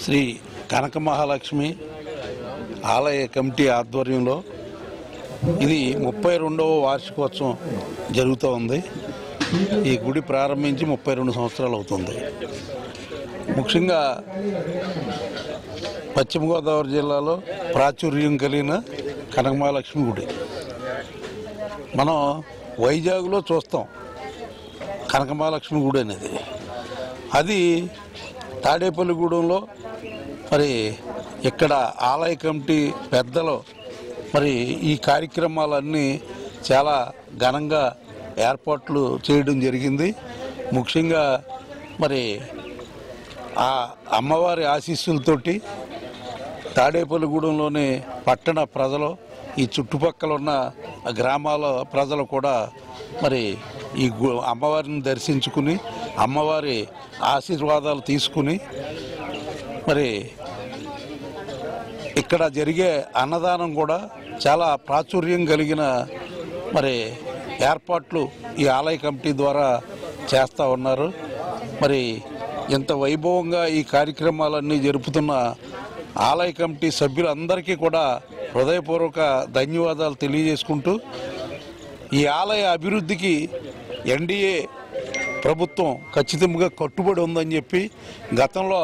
శ్రీ కనక మహాలక్ష్మి ఆలయ కమిటీ ఆధ్వర్యంలో ఇది 32వ వార్షికోత్సవం జరుగుతూ ఉంది. ఈ గుడి ప్రారంభించి 32 సంవత్సరాలు అవుతుంది. ముఖ్యంగా పశ్చిమ గోదావరి జిల్లాలో ప్రాచుర్యం కలిగిన కనక మహాలక్ష్మి గుడి. మనం వైజాగ్లో చూస్తాం కనక మహాలక్ష్మి గుడి అనేది. అది తాడేపల్లిగూడెంలో మరి ఇక్కడ ఆలయ కమిటీ పెద్దలు మరి ఈ కార్యక్రమాలన్నీ చాలా ఘనంగా ఏర్పాట్లు చేయడం జరిగింది. ముఖ్యంగా మరి ఆ అమ్మవారి ఆశీస్సులతోటి తాడేపల్లిగూడెంలోని పట్టణ ప్రజలు, ఈ చుట్టుపక్కల ఉన్న గ్రామాల ప్రజలు కూడా మరి ఈ అమ్మవారిని దర్శించుకుని అమ్మవారి ఆశీర్వాదాలు తీసుకుని మరి ఇక్కడ జరిగే అన్నదానం కూడా చాలా ప్రాచుర్యం కలిగిన మరి ఏర్పాట్లు ఈ ఆలయ కమిటీ ద్వారా చేస్తూ ఉన్నారు. మరి ఇంత వైభవంగా ఈ కార్యక్రమాలన్నీ జరుపుతున్న ఆలయ కమిటీ సభ్యులందరికీ కూడా హృదయపూర్వక ధన్యవాదాలు తెలియజేసుకుంటూ ఈ ఆలయ అభివృద్ధికి ఎన్డీఏ ప్రభుత్వం ఖచ్చితంగా కట్టుబడి ఉందని చెప్పి గతంలో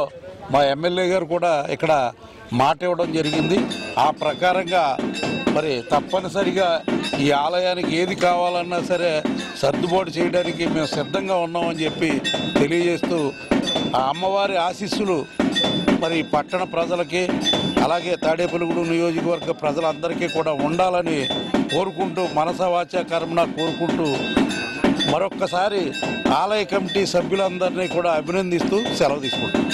మా ఎమ్మెల్యే గారు కూడా ఇక్కడ మాట ఇవ్వడం జరిగింది. ఆ ప్రకారంగా మరి తప్పనిసరిగా ఈ ఆలయానికి ఏది కావాలన్నా సరే సర్దుబాటు చేయడానికి మేము సిద్ధంగా ఉన్నామని చెప్పి తెలియజేస్తూ ఆ అమ్మవారి ఆశీస్సులు మరి పట్టణ ప్రజలకి అలాగే తాడేపల్లిగూడెం నియోజకవర్గ ప్రజలందరికీ కూడా ఉండాలని కోరుకుంటూ మనసా వాచా కర్మణ కోరుకుంటూ మరొక్కసారి ఆలయ కమిటీ సభ్యులందరినీ కూడా అభినందిస్తూ సెలవు తీసుకుంటాం.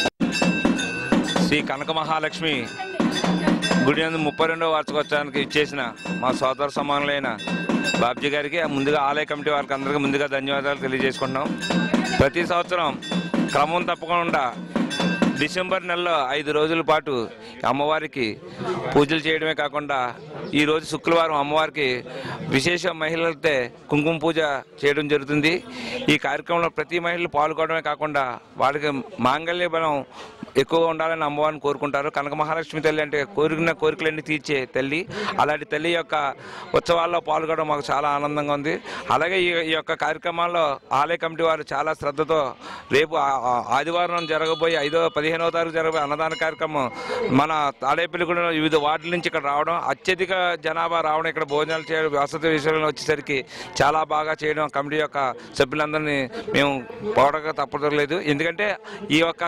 శ్రీ కనక మహాలక్ష్మి గుడి నందు 32వ వార్షికోత్సవానికి ఇచ్చేసిన మా సోదర సమానులైన బాబ్జీ గారికి ముందుగా ఆలయ కమిటీ వారికి అందరికీ ముందుగా ధన్యవాదాలు తెలియజేసుకుంటున్నాం. ప్రతి సంవత్సరం క్రమం తప్పకుండా డిసెంబర్ నెలలో 5 రోజుల పాటు అమ్మవారికి పూజలు చేయడమే కాకుండా ఈరోజు శుక్రవారం అమ్మవారికి విశేష మహిళలతో కుంకుమ పూజ చేయడం జరుగుతుంది. ఈ కార్యక్రమంలో ప్రతి మహిళలు పాల్గొనడమే కాకుండా వాళ్ళకి మాంగళ్య బలం ఎక్కువగా ఉండాలని అమ్మవారిని కోరుకుంటారు. కనక మహాలక్ష్మి తల్లి అంటే కోరిన కోరికలన్నీ తీర్చే తల్లి. అలాంటి తల్లి యొక్క ఉత్సవాల్లో పాల్గొనడం మాకు చాలా ఆనందంగా ఉంది. అలాగే ఈ యొక్క కార్యక్రమాల్లో ఆలయ కమిటీ వారు చాలా శ్రద్ధతో రేపు ఆదివారం జరగబోయే 15వ తారీఖు జరగబోయే అన్నదాన కార్యక్రమం మన తాడేపల్లిగూడెంలో వివిధ వార్డుల నుంచి ఇక్కడ రావడం, అత్యధిక జనాభా రావడం, ఇక్కడ భోజనాలు చేయడం, వసతి విషయంలో వచ్చేసరికి చాలా బాగా చేయడం కమిటీ యొక్క సభ్యులందరినీ మేము పోవడం తప్పలేదు. ఎందుకంటే ఈ యొక్క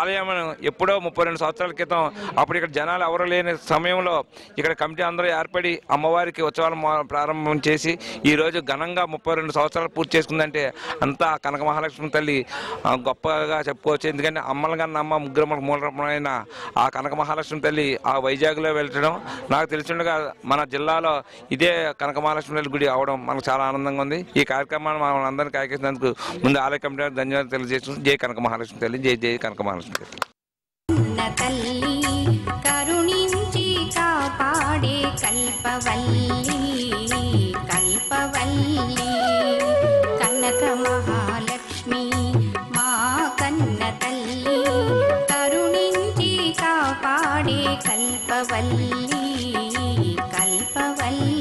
ఆలయం ఎప్పుడో 32 సంవత్సరాల క్రితం అప్పుడు ఇక్కడ జనాలు ఎవరు లేని సమయంలో ఇక్కడ కమిటీ అందరూ ఏర్పడి అమ్మవారికి ఉత్సవాలు ప్రారంభం చేసి ఈరోజు ఘనంగా 32 సంవత్సరాలు పూర్తి చేసుకుందంటే అంతా కనక మహాలక్ష్మి తల్లి గొప్పగా చెప్పుకోవచ్చు. ఎందుకంటే అమ్మల కన్నా అమ్మ ముగ్గురు మూలరూపమైన ఆ కనక మహాలక్ష్మి తల్లి ఆ వైజాగ్లో వెళ్ళడం నాకు తెలిసిండగా మన జిల్లాలో ఇదే కనక మహాలక్ష్మి తల్లి గుడి అవడం మనకు చాలా ఆనందంగా ఉంది. ఈ కార్యక్రమాన్ని మనం అందరినీ కాకేసినందుకు ముందు ఆలయ కమిటీ ధన్యవాదాలు తెలియజేస్తున్నాం. జై కనక మహాలక్ష్మి తల్లి, జై జై కనక మహాలక్ష్మి తల్లి. తల్లి కరుణించి కాపాడే కల్పవల్లి కల్పవల్లి కనక మహాలక్ష్మి మా కన్న తల్లి కరుణించి కాపాడే కల్పవల్లి కల్పవల్లి.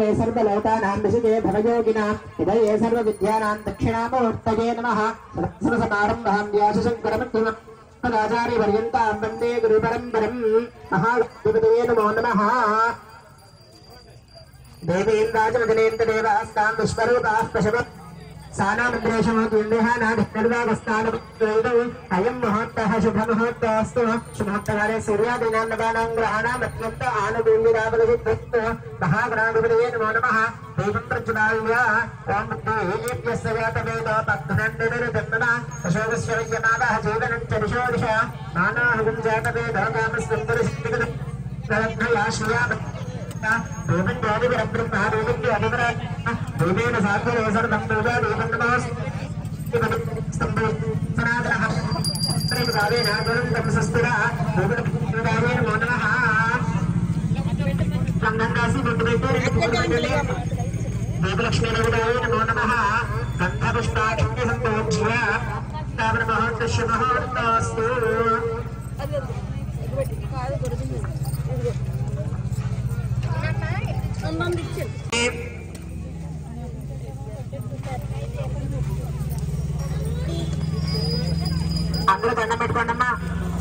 वै सर्वलोकानां विशुचे भवयोगिनां हृदये सर्वविद्यानां दक्षिणामूर्तये नमः। समारम्भां व्यासशङ्करमध्यमम् आचार्यपर्यन्तां वन्दे गुरुपरम्परम्। महागणपतये नमो नमः। देवीन्द्राजवदनेन्द्र देवास्तां विश्वरूपाः पशवत् अयं मुहूर्तः शुभमुहूर्तोऽस्तु। शुभमुहूर्तकाले सूर्यादीनां नवानां ग्रहाणाम् अत्यन्त आनुकूल्यताबलसिद्धिस्तु। महागणाधिपतये नमो नमः। दीपं प्रज्वाल्य ॐ बुद्धिर्यस्य जातवेदो पद्मनन्दिनिर्जन्मना अशोकस्य वैयमावः जीवनं च दिशो दिश नानाहुं जातवेदो कामस्वन्दरसिद्धिगतया श्रियाम देवं ज्योतिरब्रह्मा देवं ज्योतिरब्रह्मा देवेन साक्षरे सर्वं पूजा देवं नमोऽस्तु सनातनः श्रीभावेन गुरुं सस्तिरा देवदेवाय नमो नमः। गंगासी मुद्रिते देवलक्ष्मी देवताय नमो नमः। गन्धपुष्पाक्षिण्य सम्पूज्य तावन्महोर्तस्य मुहूर्तोऽस्तु। అందరూ దండం పెట్టుకోండమ్మా.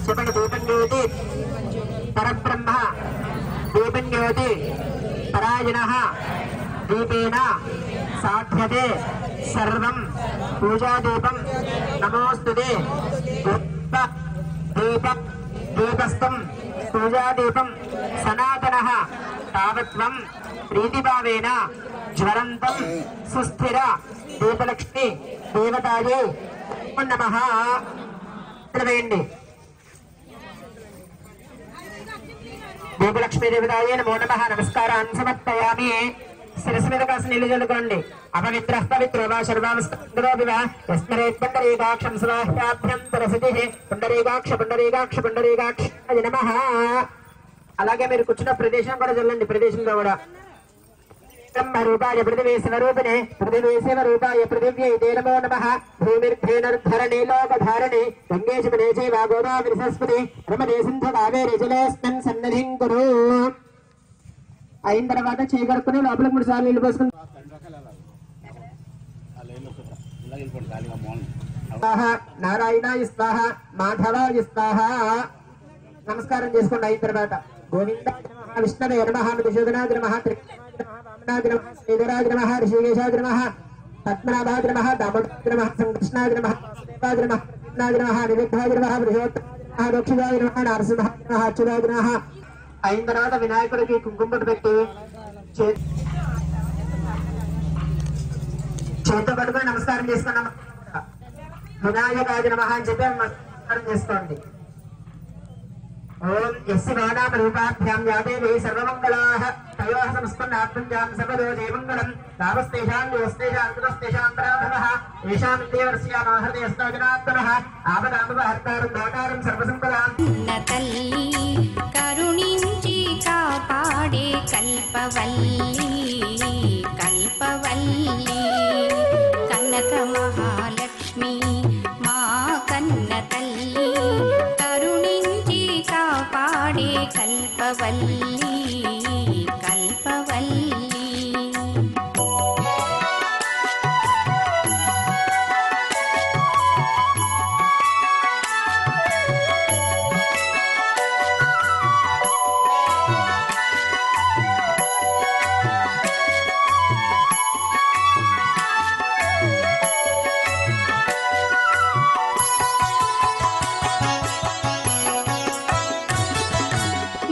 చెప్పండి. దీపం జ్యోతి పరబ్రహ్మ దీపం జ్యోతి పరాయణ దీపేన సాధ్యతే సర్వం పూజాదీపం నమోస్తుతే దీప దీపస్థం పూజాదీపం సనాతనః తావత్వం ప్రీతిభావేన జ్వలంతం సుస్థిర దీపలక్ష్మి దేవతాయే నమః. వేయండి. దీపలక్ష్మీ దేవతాయే నమో నమః. నమస్కారాన్ని సమర్పయామి. శిరస్సు మీద కాస్త నీళ్లు చల్లుకోండి. అపవిత్ర పవిత్రో వా సర్వాంస్కరోపి వా యస్మరేత్ పుండరీకాక్షం స్వాహ్యాభ్యంతరసిద్ధిః. పుండరీకాక్ష పుండరీకాక్ష పుండరీకాక్షాయ నమః. అలాగే మీరు కూర్చున్న ప్రదేశం కూడా చల్లండి. ప్రదేశంలో కూడా బ్రహ్మరూపాయ పృథివీ శివరూపిణే పృథివీ శివరూపాయ పృథివ్యై తే నమో నమః. భూమిర్ధేనర్ధరణే లోకధారణే గంగేశమనే చైవ గోదావరి సరస్వతి నర్మదే సింధు కావేరీ జలేస్మిన్ సన్నిధిం కురు. అయిన తర్వాత చేయగలుగుకుని లోపలికి 3 సార్లు నీళ్ళు పోసుకుని నారాయణాయ స్వాహ మాధవాయ స్వాహ నమస్కారం చేసుకోండి. అయిన తర్వాత గోవిందాయ నమః విష్ణవే నమః మధుసూదనాయ నమః త్రికరణాయ నమః శ్రీధరాయ నమః ఋషికేశాయ నమః పద్మనాభాయ నమః దామోదరాయ నమః సంకృష్ణాయ నమః వాసుదేవాయ నమః కృష్ణాయ నమః నిరుద్ధాయ నమః బృహోత్తరాయ దక్షిణాయ నమః నరసింహాయ నమః అచ్యుతాయ నమః. అయిన తర్వాత వినాయకుడికి కుంకుమ పెట్టి చేత పట్టుకొని నమస్కారం చేసుకున్నాం. వినాయకాయ నమః అని చెప్పి నమస్కారం చేసుకోండి. ఓం యస్య నానామ రూపాభ్యాం యా దేవీ సర్వమంగళాః తయోః సంస్పన్నాత్మజాం సర్వదో జయమంగళం తావస్తేషాం యోస్తేషాం కృతస్తేషాం పరాభవః ఏషాం దేవర్ష్యామ హృదయస్థాజనాత్మనః ఆపదామపహర్తారం దాతారం సర్వసంపదాం. తల్లి కరుణించి కాపాడే కల్పవల్లి కల్పవల్లి కనక మహాలక్ష్మి మా కన్న తల్లి కరుణించి కాపాడే కల్పవల్లి కల్పవల్లి.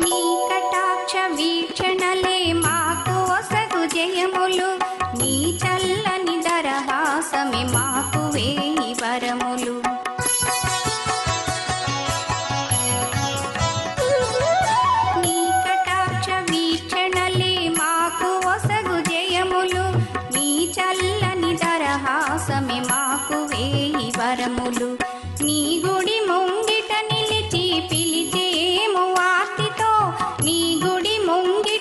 నీ కటాక్ష వీక్షణలే మాకు ఒసగు జయములు నీ చల్లని దరహాసమే మాకు వేయి వరములు. నీ కటాక్ష వీక్షణలే మాకు ఒసగు జయములు నీ చల్లని దరహాసమే మాకు వేయి వరములు. నీ గుడి ముంగిట నిలిచి పిలిచేము ఆర్తితో నీ గుడి ముంగిట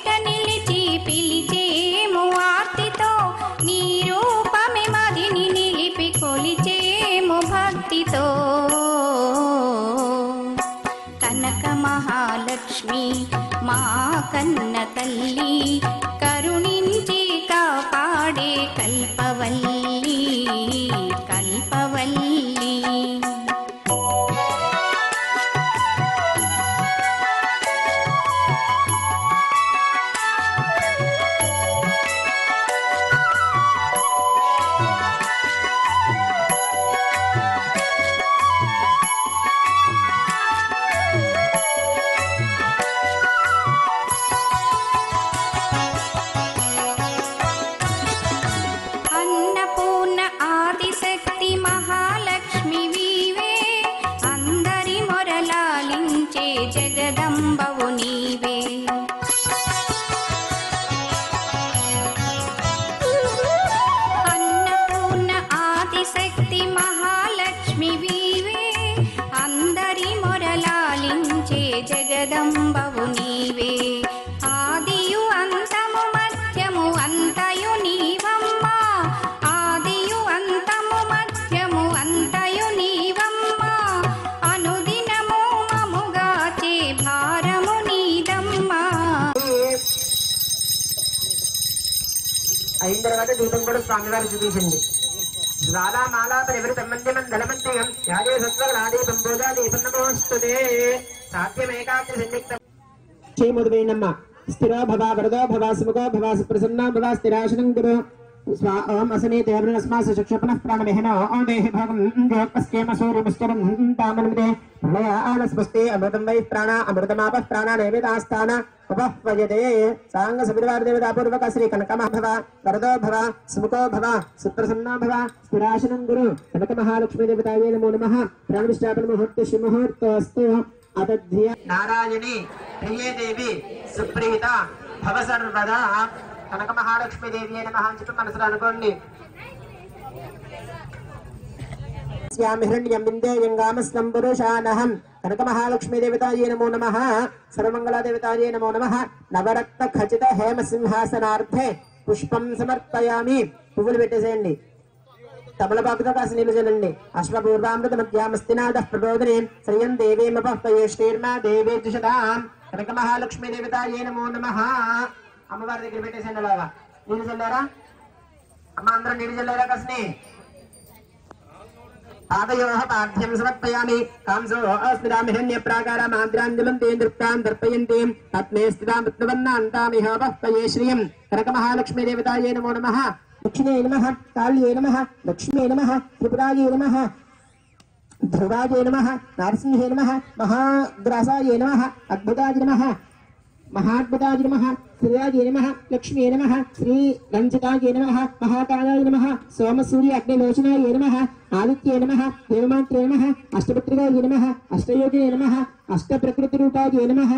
మహాలక్ష్మి మా కన్న తల్లి కరుణించి కాపాడే కల్పవల్లి కల్పవల్లి. అన్నపూర్ణ ఆదిశక్తి మహాలక్ష్మి వీవే అందరి మొరలాలించే జగదంబవు నీవే. అన్నపూర్ణ ఆదిశక్తి మహాలక్ష్మి వీవే అందరి మొరలాలించే జగదంబవు నీవే. ఆదియు అంతము మధ్యము అంతయు నీవమ్మ ఆదియు అంతము మధ్యము అంతయు నీవమ్మ అనుదినము మముగాచే భారము నీదమ్మ. అయిన తర్వాత దీపం కూడా స్వామివారు చూపించండి. జ్వాలామాలా పరివృత మందిరం దళమంత్రియం యాదే సత్వరాదీపం భోజాదీపం నమోస్తుతే సాధ్యమేకాగ్ర సంయుక్త క్షేమోదవేనమ్మ స్థిరో భవ వరదో భవ సుముఖో భవ సుప్రసన్నో భవ స్థిరాసనం గురు ఓం అసనేతే అరుణస్మాస చక్షుపనః ప్రాణమేహనో ఓం దేహి భగం జ్యోత్పస్యేమ సూర్యముస్తరం తామనుదే ప్రళయానస్పస్తే అమృతం వై ప్రాణ అమృతమాపః ప్రాణ నైవేదాస్థాన ఉపహ్వయతే సాంగ సవిర్వార దేవతాపూర్వక శ్రీ కనకమః భవ వరదో భవ సుముఖో భవ సుప్రసన్నో భవ స్థిరాసనం గురు కనక మహాలక్ష్మీ దేవతాయే నమో నమః ప్రాణవిష్టాపన ముహూర్త శుభముహూర్తోస్తు అతధ్య నారాయణి ప్రియే దేవి సుప్రీత భవ సర్వదా కనక మహాలక్ష్మీ దేవి అయిన మహాంచుకు మనసులో అనుకోండి. హిరణ్యం విందేయంగామస్తం పురుషానహం కనక మహాలక్ష్మీ దేవతాయే నమో నమః సర్వమంగళ దేవతాయే నమో నమః నవరత్న ఖచిత హేమ సింహాసనార్థే పుష్పం సమర్పయామి. పువ్వులు పెట్టేసేయండి. తమలపాకుతో కాసి నీళ్లు చల్లండి. అశ్వపూర్వామృత మధ్యామస్తినాథ ప్రబోధనే శ్రియం దేవేమపహ్వయేష్టీర్మా దేవే దుషతాం కనక మహాలక్ష్మీ దేవతాయే నమో నమః. అమ్మవారి దగ్గర పెట్టేసేయండి. అలాగా నీళ్ళు చల్లారా అమ్మ? అందరూ నీళ్ళు చల్లారా? కాసిని పాదయోః పాఠ్యం సమర్పయామి. కాంసో అస్మిదామి హిరణ్య ప్రాకారం ఆంధ్రాంజలం తే నృత్తాం దర్పయంతి తత్మే స్థితాం రత్నవర్ణాంతామిహ వహ్వయే శ్రియం కనక మహాలక్ష్మీ దేవతాయే నమో నమః. దక్షిణే నమః కాళ్యే నమః లక్ష్మీ నమః త్రిపురాయే నమః ధ్రువాయే నమః నారసింహే నమః మహాగ్రాసాయే నమః అద్భుతాయ నమః మహాద్భుతాయ నమః శ్రీయాయ నమః లక్ష్మీ నమః శ్రీ రంజితాయ నమః మహాకాయాయ నమః సోమసూర్య అగ్నిలోచనాయ నమః ఆదిత్యే నమః దేవమాత్రే నమః అష్టపుత్రికాయ నమః అష్టయోగినే నమః అష్టప్రకృతిరూపాయ నమః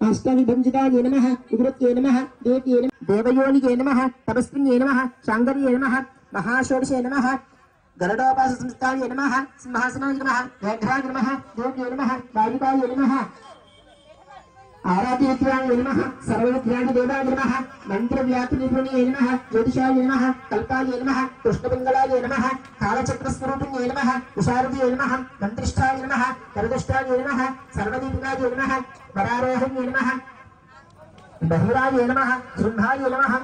అష్టవిభంజితాయ నమః వికృత్యే నమః దేవ్యే నమః దేవయోనియే నమః తపస్విన్యే నమః శాంగర్యే నమః మహాషోడశే నమః గరుడోపాస సంస్థాయ నమః సింహాసనాయ నమః వేఘ్రాయ నమః దేవ్యే నమః వాయుకాయ నమః ఆరాధ్యాయ నమః సర్వవిద్యాయ దేవాయ నమః మంత్రవ్యాప్తినిపుణ్యే నమః జ్యోతిషాయ నమః కల్పాయ నమః కృష్ణపింగళాయ నమః కాలచక్రస్వరూపిణ్యే నమః విశారదయే నమః మంత్రిష్టాయ నమః కరదుష్టాయ నమః సర్వదీపికాయ నమః వరారోహిణ్యే నమః బహిరాయ నమః శృంభాయ నమః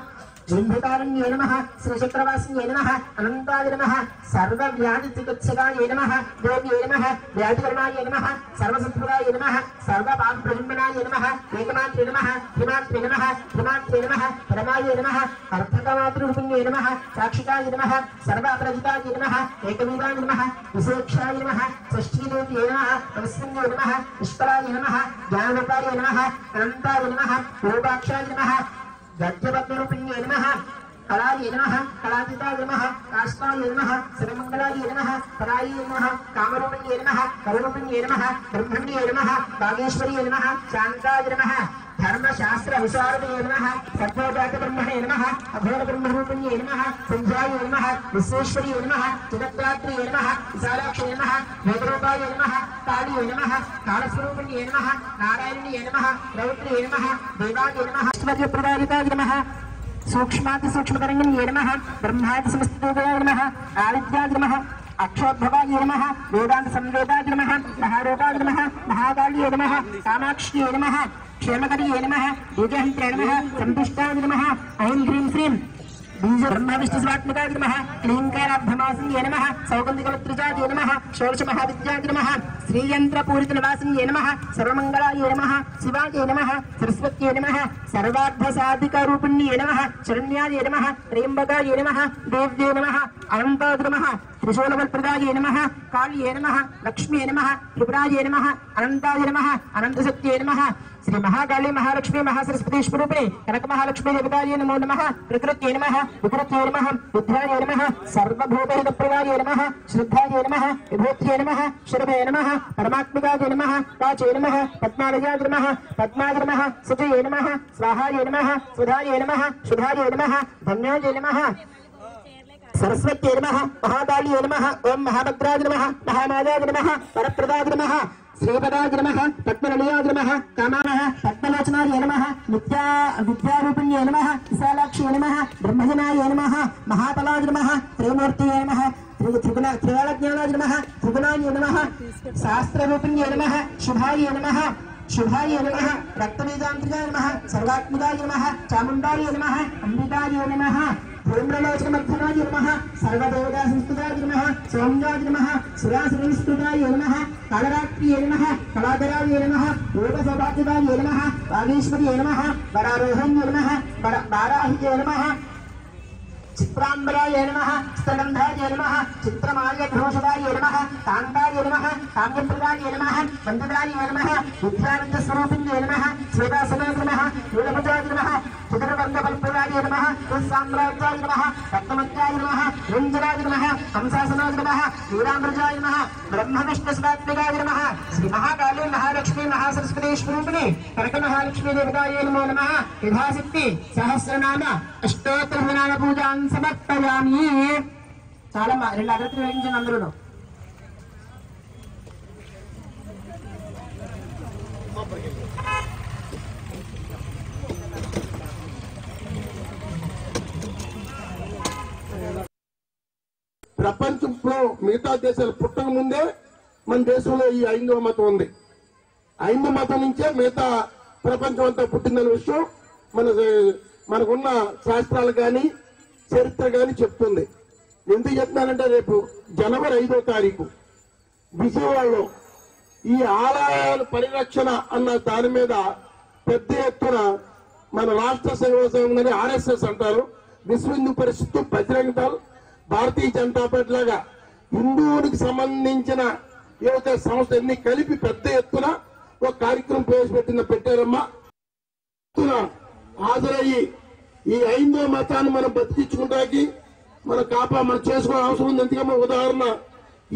జృంభికారణ్యే నమః శ్రీచక్రవాసిన్యే నమః అనంతాయ నమః సర్వవ్యాధిచికిత్సకాయ నమః దేవ్యే నమః వ్యాధికరణాయ నమః సర్వసత్పురాయ నమః సర్వపాపప్రజన్మనాయ నమః ఏకమాత్రే నమః త్రిమాత్రే నమః త్రిమాత్రే నమః పరమాయ నమః అర్థకమాతృరూపిణ్యే నమః సాక్షికాయ నమః సర్వాపరజితాయ నమః ఏకవీరాయ నమః విశేక్షాయ నమః షష్ఠీదేవ్యే నమః నమస్సంగే నమః నిష్కలాయ నమః జ్ఞానరూపాయ నమః అనంతాయ నమః రూపాక్షాయ నమః గద్యపద్మరూపిణ్యే నమః కళాయ నమః కళాతీతాయ నమః కాష్టాయ నమః శివమంగళాయ నమః పరాయ నమః కామరూపిణ్యే నమః కరుణరూపిణ్యే నమః బ్రహ్మణ్యే నమః భాగేశ్వర్యే నమః శాంతాయ నమః ధర్మశాస్త్ర విశారదే నమః సర్వజాత బ్రహ్మణే నమః అఘోర బ్రహ్మరూపిణ్యే నమః సంధ్యాయ నమః విశ్వేశ్వర్యే నమః జగద్ధాత్రియే నమః విశాలాక్షే నమః వేదరూపాయ నమః కాళీయే నమః కాళస్వరూపిణ్యే నమః నారాయణ్యే నమః రౌద్ర్యే నమః దేవాయ నమః ఐశ్వర్యప్రదాయికాయ నమః సూక్ష్మాతి సూక్ష్మకరణ్యే నమః బ్రహ్మాది సమస్తదేవాయ నమః ఆదిత్యాయ నమః అక్షోద్భవాయ నమః వేదాంత సంవేదాయ నమః మహారూపాయ నమః మహాకాళ్యే నమః కామాక్ష్యే నమః क्षेमकर्ये नमः बीजहन्त्रे नमः संतुष्टाय नमः ऐं ह्रीं श्रीं बीज ब्रह्म विष्णु स्वात्मकाय नमः क्लींकाराब्धमासिन्ये नमः सौगन्धिकवत्रिजाय नमः षोडशमहाविद्याय नमः श्रीयन्त्रपूरितनिवासिन्ये नमः सर्वमङ्गलाय नमः शिवाय नमः सरस्वत्यै नमः सर्वार्थसाधिकारूपिण्ये नमः शरण्याय नमः त्र्यम्बकाय नमः देव्ये नमः अनन्ताय नमः त्रिशूलवल्प्रदाय नमः काल्ये नमः लक्ष्म्ये नमः त्रिपुराय नमः अनन्ताय नमः अनन्तशक्त्यै नमः श्री महाकाली महालक्ष्मी महासरस्वती स्वरूपिणी कनक महालक्ष्मी देवताय नमो नमः प्रकृत्यै नमः विकृत्यै नमः रुद्राय नमः सर्वभूतहितप्रदाय नमः श्रद्धाय नमः विभूत्यै नमः शरभे नमः परमात्मिकाय नमः काचे नमः पद्मालयाय नमः पद्माय नमः सुजये नमः स्वाहाय नमः सुधाय नमः सुधाय नमः धन्याय नमः सरस्वत्यै नमः महाकाली नमः ओम महाभद्राय नमः महामायाय नमः परप्रदाय नमः श्रीपदाय नमः पद्मनिलयाय नमः कामानः पद्मलोचनाय नमः विद्यारूपिण्ये नमः विशालाक्ष्यै नमः ब्रह्मजनाय नमः महाबलाय नमः त्रिमूर्तये नमः त्रिकालज्ञानाय नमः त्रिगुणाय नमः शास्त्ररूपिण्ये नमः शुभाय नमः रक्तबीजान्त्रिकाय नमः सर्वात्मकाय नमः चामुण्डाय नमः अम्बिकाय नमः धूम्रलोचनमर्धनाय नमः सर्वदेवता संस्कृताय नमः सौम्याय नमः सुरासुरनिष्ठुताय नमः कालरात्रिये नमः कलाधराय नमः योगसौभाग्यदाय नमः वागीश्वर्ये नमः वरारोहण्ये नमः वाराह्ये नमः चित्राम्बराय नमः स्तगन्धाय नमः चित्रमाल्यघोषदाय नमः कान्ताय नमः काम्यप्रदाय नमः वन्ददाय नमः विद्यानन्दस्वरूपिण्ये नमः श्वेतासनाय नमः नीलभुजाय नमः चतुर्वर्गफलप्रदाय नमः साम्राज्याय नमः रत्नमत्याय नमः रञ्जनाय नमः हंसासनाय नमः वीरामृजाय नमः ब्रह्मविष्णुस्वात्मिकाय नमः श्री महाकाली महालक्ष्मी महासरस्वती स्वरूपिणी कनक महालक्ष्मी देवताय नमो नमः यथाशक्ति सहस्रनाम अष्टोत्तरनाम पूजां సమర్పయామి. చాలా 2 అగరత్తులు వెలిగించండి అందరూ. ప్రపంచంలో మిగతా దేశాలు పుట్టక ముందే మన దేశంలో ఈ హైందవ మతం ఉంది. హైందవ మతం నుంచే మిగతా ప్రపంచం అంతా పుట్టిందనే విషయం మనకున్న శాస్త్రాలు కానీ చరిత్ర గాని చెప్తుంది. ఎందుకు చెప్తున్నానంటే రేపు జనవరి 5వ తారీఖు విజయవాడలో ఈ ఆలయాల పరిరక్షణ అన్న దాని మీద పెద్ద ఎత్తున మన రాష్ట్ర సేవా సంఘం అని ఆర్ఎస్ఎస్ అంటారు, విశ్వ హిందూ పరిషత్తు, బజరంగ దళ్, భారతీయ జనతా పార్టీ లాగా హిందువునికి సంబంధించిన ఏవైతే సంస్థ అన్ని కలిపి పెద్ద ఎత్తున ఒక కార్యక్రమం పెట్టారమ్మా. హాజరయ్యి ఈ హైందవ మతాన్ని మనం బతికించుకోవడానికి మనం చేసుకోవాల్సిన అవసరం ఉంది. ఎందుకమ్మా, ఉదాహరణ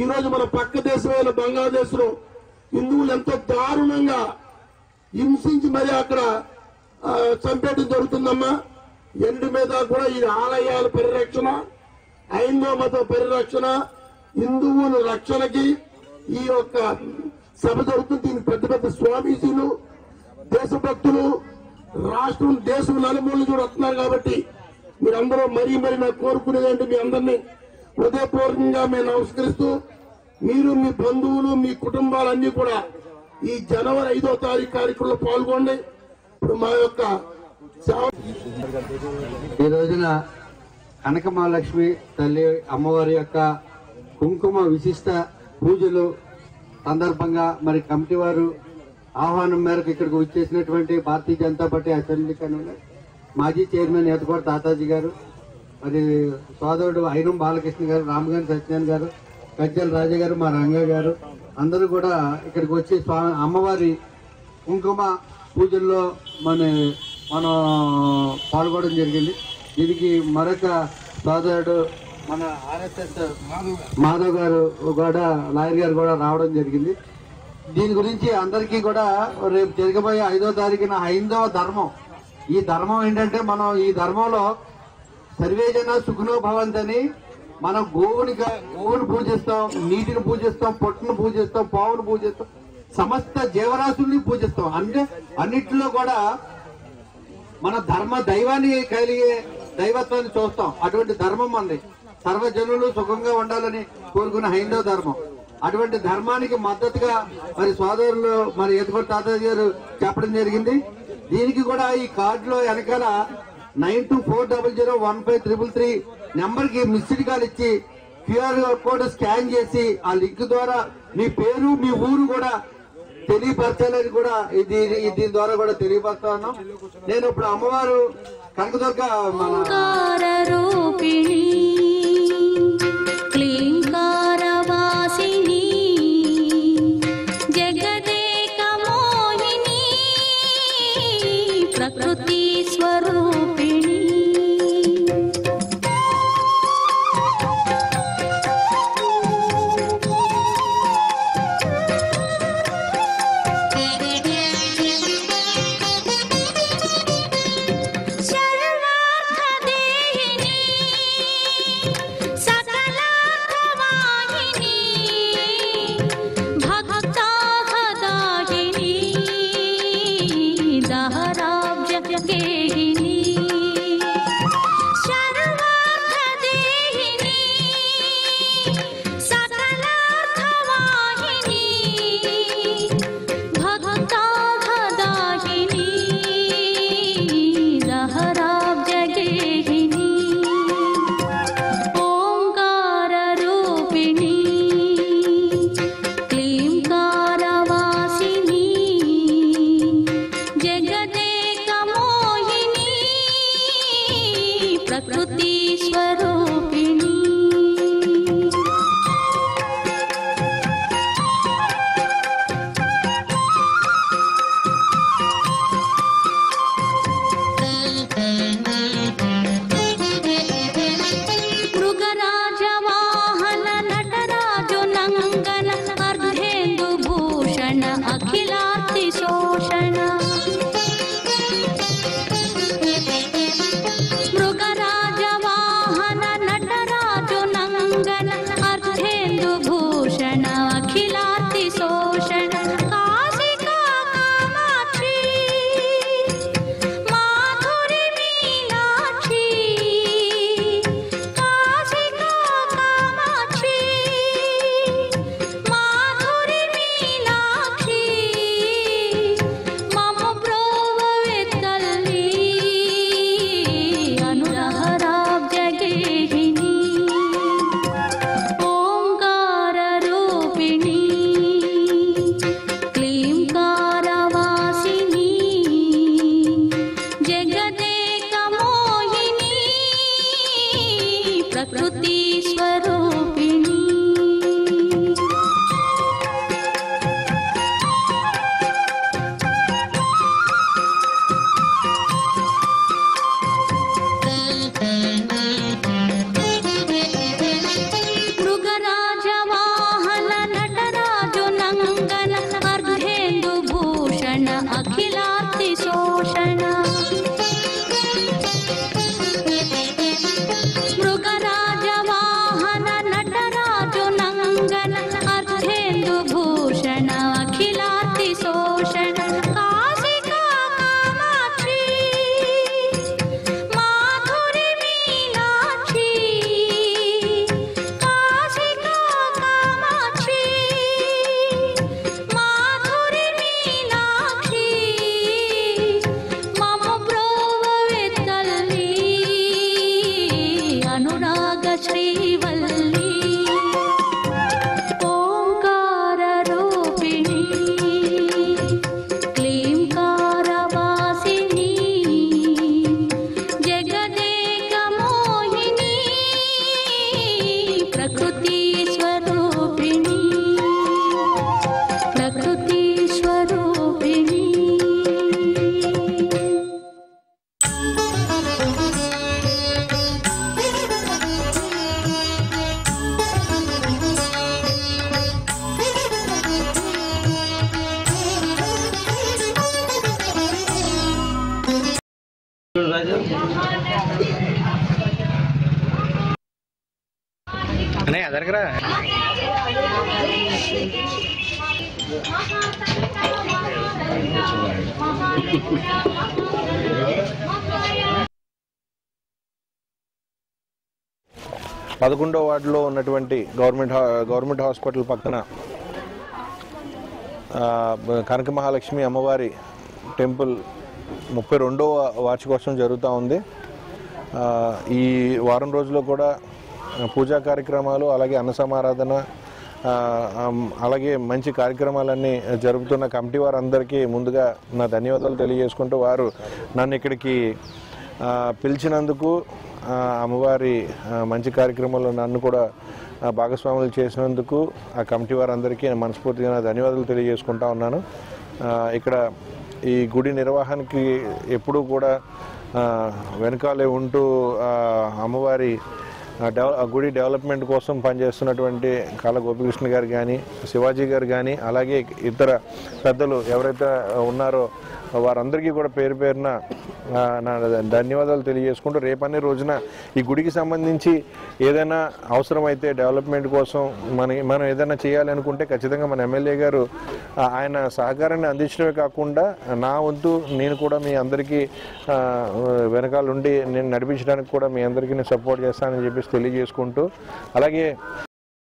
ఈ రోజు మన పక్క దేశమైన బంగ్లాదేశ్ లో హిందువులు ఎంతో దారుణంగా హింసించి మరి అక్కడ చంపేయడం జరుగుతుందమ్మా. ఎండు మీద కూడా ఈ ఆలయాల పరిరక్షణ, హైందవ మత పరిరక్షణ, హిందువుల రక్షణకి ఈ యొక్క సభ జరుగుతుంది. దీనికి పెద్ద పెద్ద స్వామీజీలు, దేశభక్తులు రాష్ట్రం దేశం నలుమూలలు కూడా వస్తున్నారు. కాబట్టి మీరందరూ మరీ నాకు కోరుకునేదంటే మీ అందరినీ హృదయపూర్వకంగా మేము నమస్కరిస్తూ, మీరు మీ బంధువులు మీ కుటుంబాలన్నీ కూడా ఈ జనవరి 5వ తారీఖు కార్యక్రమంలో పాల్గొండి. ఇప్పుడు మా యొక్క ఈ రోజున కనక మహాలక్ష్మి తల్లి అమ్మవారి యొక్క కుంకుమ విశిష్ట పూజలు సందర్భంగా మరి కమిటీ వారు ఆహ్వానం మేరకు ఇక్కడికి వచ్చేసినటువంటి Bharatiya Janata party assembly convener మాజీ చైర్మన్ ఏతకోట తాతాజీ గారు, మరి సోదరుడు ఐనం బాలకృష్ణ గారు, రామగారి సత్యనారాయణ గారు, గజ్జల రాజా గారు, మా రంగా గారు అందరూ కూడా ఇక్కడికి వచ్చి అమ్మవారి కుంకుమ పూజల్లో మనం పాల్గొనడం జరిగింది. దీనికి మరొక సోదరుడు మన ఆర్ఎస్ఎస్ మాధవ్ గారు కూడా, లాయర్ గారు కూడా రావడం జరిగింది. దీని గురించి అందరికీ కూడా రేపు జరగబోయే 5వ తారీఖున హైందవ ధర్మం, ఈ ధర్మం ఏంటంటే మనం ఈ ధర్మంలో సర్వేజన సుఖనో భవంతని మనం గోవుని పూజిస్తాం, నీటిని పూజిస్తాం, పొట్టును పూజిస్తాం, పావును పూజిస్తాం, సమస్త జీవరాశుల్ని పూజిస్తాం. అంటే అన్నిటిలో కూడా మన దైవాన్ని కలిగే దైవత్వాన్ని చూస్తాం. అటువంటి ధర్మం మనది. సర్వజనులు సుఖంగా ఉండాలని కోరుకున్న హైందవ ధర్మం. అటువంటి ధర్మానికి మద్దతుగా మరి సోదరులు మరి ఎత్తుకొండ తాతయ్య గారు చెప్పడం జరిగింది. దీనికి కూడా ఈ కార్డులో వెనకాల 9240015333 నెంబర్ కి మిస్డ్ కాల్ ఇచ్చి QR కోడ్ స్కాన్ చేసి ఆ లింక్ ద్వారా మీ పేరు మీ ఊరు కూడా తెలియపరచాలని కూడా దీని ద్వారా కూడా తెలియపరుస్తా ఉన్నాం. నేను ఇప్పుడు అమ్మవారు కనకదుర్గ మన ప్రకృతి స్వరూపిణి ప్రకృతి స్వరూపిణి మృగరాజ వాహన నటరాజు నంగన అర్ధేందు భూషణ అఖిలార్తి శోషణ ప్రకృతి స్వరూపిణి మృగరాజ వాహన నటరాజు నంగన అర్ధేందు భూషణ అఖిలార్తి శోషణ శ్రీవల్లి ఓంకార రూపిణి క్లీంకారవాసిని జగదేక మోహిని ప్రకృతి స్వరూపిణి ప్రకృతి స్వరూపిణి అన్నయ్య దగ్గర 11వ వార్డులో ఉన్నటువంటి గవర్నమెంట్ హాస్పిటల్ పక్కన కనక మహాలక్ష్మి అమ్మవారి టెంపుల్ 32వ వార్షికోత్సవం జరుగుతూ ఉంది. ఈ వారం రోజుల్లో కూడా పూజా కార్యక్రమాలు, అలాగే అన్న సమారాధన, అలాగే మంచి కార్యక్రమాలన్నీ జరుపుతున్న కమిటీ వారందరికీ ముందుగా నా ధన్యవాదాలు తెలియజేసుకుంటూ, వారు నన్ను ఇక్కడికి పిలిచినందుకు, అమ్మవారి మంచి కార్యక్రమాల్లో నన్ను కూడా భాగస్వాములు చేసినందుకు ఆ కమిటీ వారందరికీ మనస్ఫూర్తిగా నా ధన్యవాదాలు తెలియజేసుకుంటా ఉన్నాను. ఇక్కడ ఈ గుడి నిర్వహణకి ఎప్పుడూ కూడా వెనకాలే ఉంటూ అమ్మవారి గుడి డెవలప్మెంట్ కోసం పనిచేస్తున్నటువంటి కాళ్ళ గోపికృష్ణ గారు కానీ, శివాజీ గారు కానీ, అలాగే ఇతర పెద్దలు ఎవరైతే ఉన్నారో వారందరికీ కూడా పేరు పేరున నా ధన్యవాదాలు తెలియజేసుకుంటూ, రేపనే రోజున ఈ గుడికి సంబంధించి ఏదైనా అవసరమైతే డెవలప్మెంట్ కోసం మనం ఏదైనా చేయాలనుకుంటే ఖచ్చితంగా మన ఎమ్మెల్యే గారు ఆయన సహకారాన్ని అందించడమే కాకుండా నా వంతు నేను కూడా మీ అందరికీ వెనకాల ఉండి నేను నడిపించడానికి కూడా మీ అందరికీ నేను సపోర్ట్ చేస్తానని చెప్పేసి తెలియజేసుకుంటూ, అలాగే